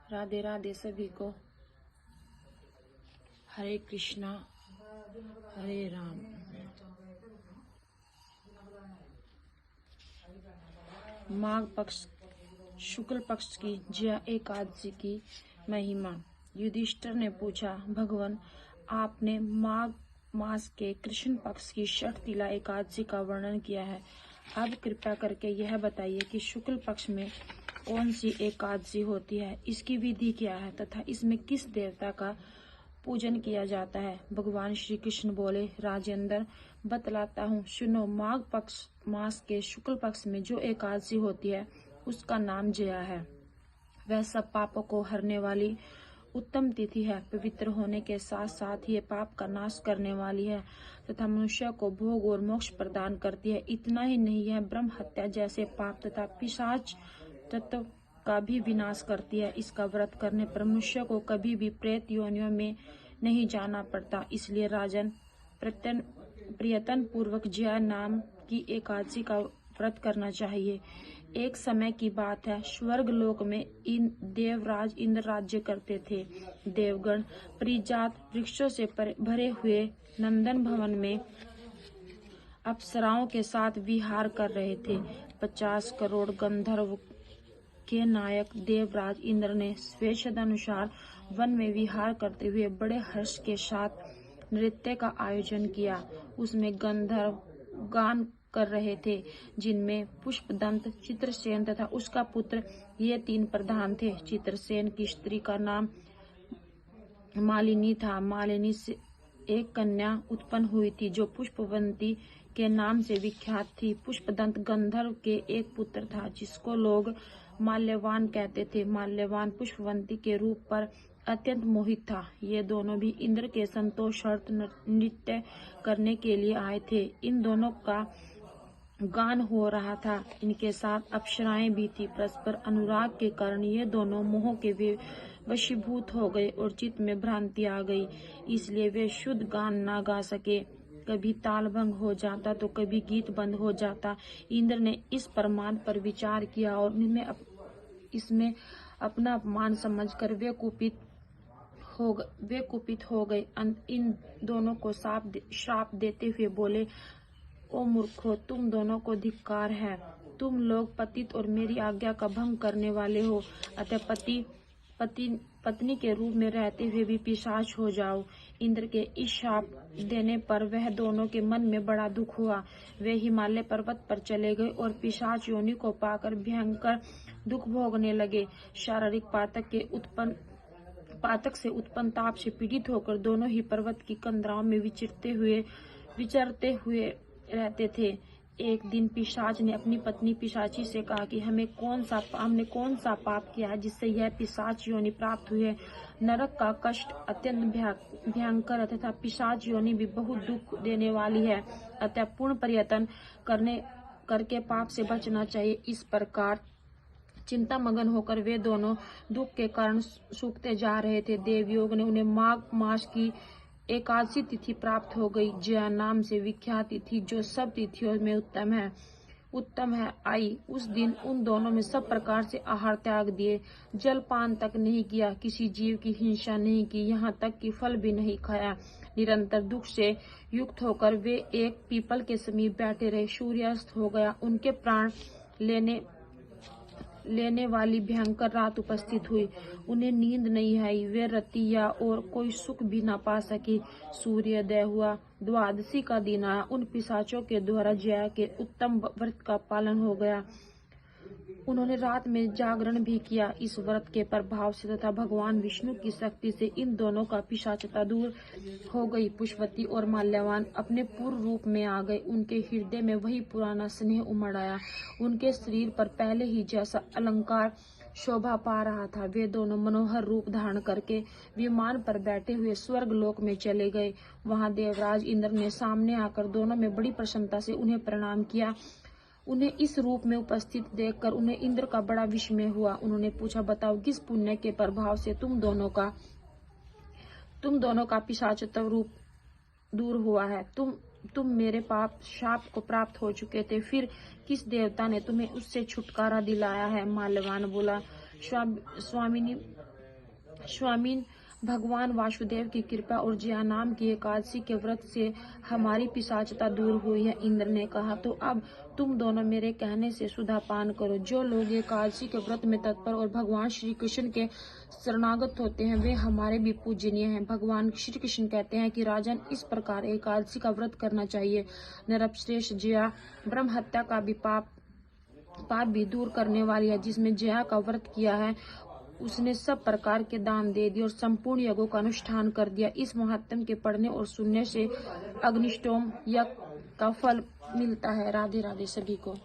राधे राधे सभी को। हरे कृष्णा हरे राम। माघ पक्ष शुक्ल पक्ष की जया एकादशी की महिमा। युधिष्ठिर ने पूछा, भगवान आपने माघ मास के कृष्ण पक्ष की षठ तिला एकादशी का वर्णन किया है, अब कृपया करके यह बताइए कि शुक्ल पक्ष में कौन सी एकादशी होती है, इसकी विधि क्या है तथा इसमें किस देवता का पूजन किया जाता है। भगवान श्री कृष्ण बोले, राजेंद्र बतलाता हूँ, सुनो। माघ पक्ष मास के शुक्ल पक्ष में जो एकादशी होती है उसका नाम जया है। वह सब पापों को हरने वाली उत्तम तिथि है। पवित्र होने के साथ साथ ये पाप का नाश करने वाली है तथा मनुष्य को भोग और मोक्ष प्रदान करती है। इतना ही नहीं, यह ब्रह्म हत्या जैसे पाप तथा पिशाच तत्व का भी विनाश करती है। इसका व्रत करने पर मनुष्य को कभी भी प्रेत योनियों में नहीं जाना पड़ता। इसलिए राजन, प्रयत्न पूर्वक जया नाम की एकादशी का व्रत करना चाहिए। एक समय की बात है, स्वर्ग लोक में देवराज इंद्र राज्य करते थे। देवगण परिजात वृक्षों से भरे हुए नंदन भवन में अप्सराओं के साथ विहार कर रहे थे। 50 करोड़ गंधर्व के नायक देवराज इंद्र ने स्वेच्छानुसार वन में विहार करते हुए बड़े हर्ष के साथ नृत्य का आयोजन किया। उसमें गंधर्व गान कर रहे थे, जिनमें पुष्पदंत, चित्रसेन तथा उसका पुत्र ये 3 प्रधान थे। चित्रसेन की स्त्री का नाम मालिनी था। मालिनी से एक कन्या उत्पन्न हुई थी जो पुष्पवंती के नाम से विख्यात थी। पुष्पदंत गंधर्व के एक पुत्र था जिसको लोग माल्यवान कहते थे। माल्यवान पुष्पवंती के रूप पर अत्यंत मोहित था। ये दोनों भी इंद्र के संतोषार्थ नृत्य करने के लिए आए थे। इन दोनों का गान हो रहा था। इनके साथ अप्सराएं भी थी। परस्पर अनुराग के कारण ये दोनों मोह के वशीभूत हो गए और चित्त में भ्रांति आ गई। इसलिए वे शुद्ध गान ना गा सके। कभी ताल भंग हो जाता तो कभी गीत बंद हो जाता। इंद्र ने इस प्रमाद पर विचार किया और इसमें अपना अपमान समझकर वे कुपित हो गए। इन दोनों को श्राप देते हुए बोले, ओ मूर्खो, तुम दोनों को धिक्कार है। तुम लोग पतित और मेरी आज्ञा का भंग करने वाले हो। अतः पत्नी के रूप में रहते हुए भी पिशाच हो जाओ। इंद्र के इस शाप देने पर वह दोनों के मन में बड़ा दुख हुआ। वे हिमालय पर्वत पर चले गए और पिशाच योनि को पाकर भयंकर दुख भोगने लगे। शारीरिक पातक से उत्पन्न ताप से पीड़ित होकर दोनों ही पर्वत की कंदराओं में विचरते हुए रहते थे। एक दिन पिशाच ने अपनी पत्नी पिशाची से कहा कि हमने कौन सा पाप किया है जिससे यह पिशाच योनि प्राप्त हुई है। नरक का कष्ट अत्यंत भयंकर है तथा पिशाच योनि भी बहुत दुख देने वाली है। अतः पूर्ण प्रयत्न करके पाप से बचना चाहिए। इस प्रकार चिंता मगन होकर वे दोनों दुख के कारण सूखते जा रहे थे। देवयोग ने उन्हें माघ मास की एकादशी तिथि प्राप्त हो गई। जया नाम से विख्यात तिथि जो सब तिथियों में उत्तम है आई। उस दिन उन दोनों में सब प्रकार से आहार त्याग दिए, जलपान तक नहीं किया, किसी जीव की हिंसा नहीं की, यहाँ तक कि फल भी नहीं खाया। निरंतर दुख से युक्त होकर वे एक पीपल के समीप बैठे रहे। सूर्यास्त हो गया। उनके प्राण लेने वाली भयंकर रात उपस्थित हुई। उन्हें नींद नहीं आई। वे रति या और कोई सुख भी न पा सकी। सूर्योदय हुआ। द्वादशी का दिन आया। उन पिशाचों के द्वारा जया के उत्तम व्रत का पालन हो गया। उन्होंने रात में जागरण भी किया। इस व्रत के प्रभाव से तथा भगवान विष्णु की शक्ति से इन दोनों का पिशाचता दूर हो गई। पुष्पवती और माल्यवान अपने पूर्व रूप में आ गए। उनके हृदय में वही पुराना स्नेह उमड़ आया। उनके शरीर पर पहले ही जैसा अलंकार शोभा पा रहा था। वे दोनों मनोहर रूप धारण करके विमान पर बैठे हुए स्वर्ग लोक में चले गए। वहां देवराज इंद्र ने सामने आकर दोनों में बड़ी प्रसन्नता से उन्हें प्रणाम किया। उन्हें इस रूप में उपस्थित देखकर उन्हें इंद्र का बड़ा विस्मय हुआ। उन्होंने पूछा, बताओ किस पुण्य के प्रभाव से तुम दोनों का पिशाचत्व रूप दूर हुआ है। तुम मेरे पाप शाप को प्राप्त हो चुके थे, फिर किस देवता ने तुम्हें उससे छुटकारा दिलाया है। माल्यवान बोला, स्वामिनी स्वामी भगवान वासुदेव की कृपा और जया नाम की एकादशी के व्रत से हमारी पिशाचता दूर हुई है। इंद्र ने कहा, तो अब तुम दोनों मेरे कहने से सुधा पान करो। जो लोग एकादशी के व्रत में तत्पर और भगवान श्री कृष्ण के शरणागत होते हैं वे हमारे भी पूजनीय हैं। भगवान श्री कृष्ण कहते हैं कि राजन, इस प्रकार एकादशी का व्रत करना चाहिए। नरपश्रेष्ठ जया ब्रह्म हत्या का भी पाप भी दूर करने वाली है। जिसमें जया का व्रत किया है उसने सब प्रकार के दान दे दिए और संपूर्ण यज्ञों का अनुष्ठान कर दिया। इस महात्म के पढ़ने और सुनने से अग्निष्टोम यज्ञ का फल मिलता है। राधे राधे सभी को।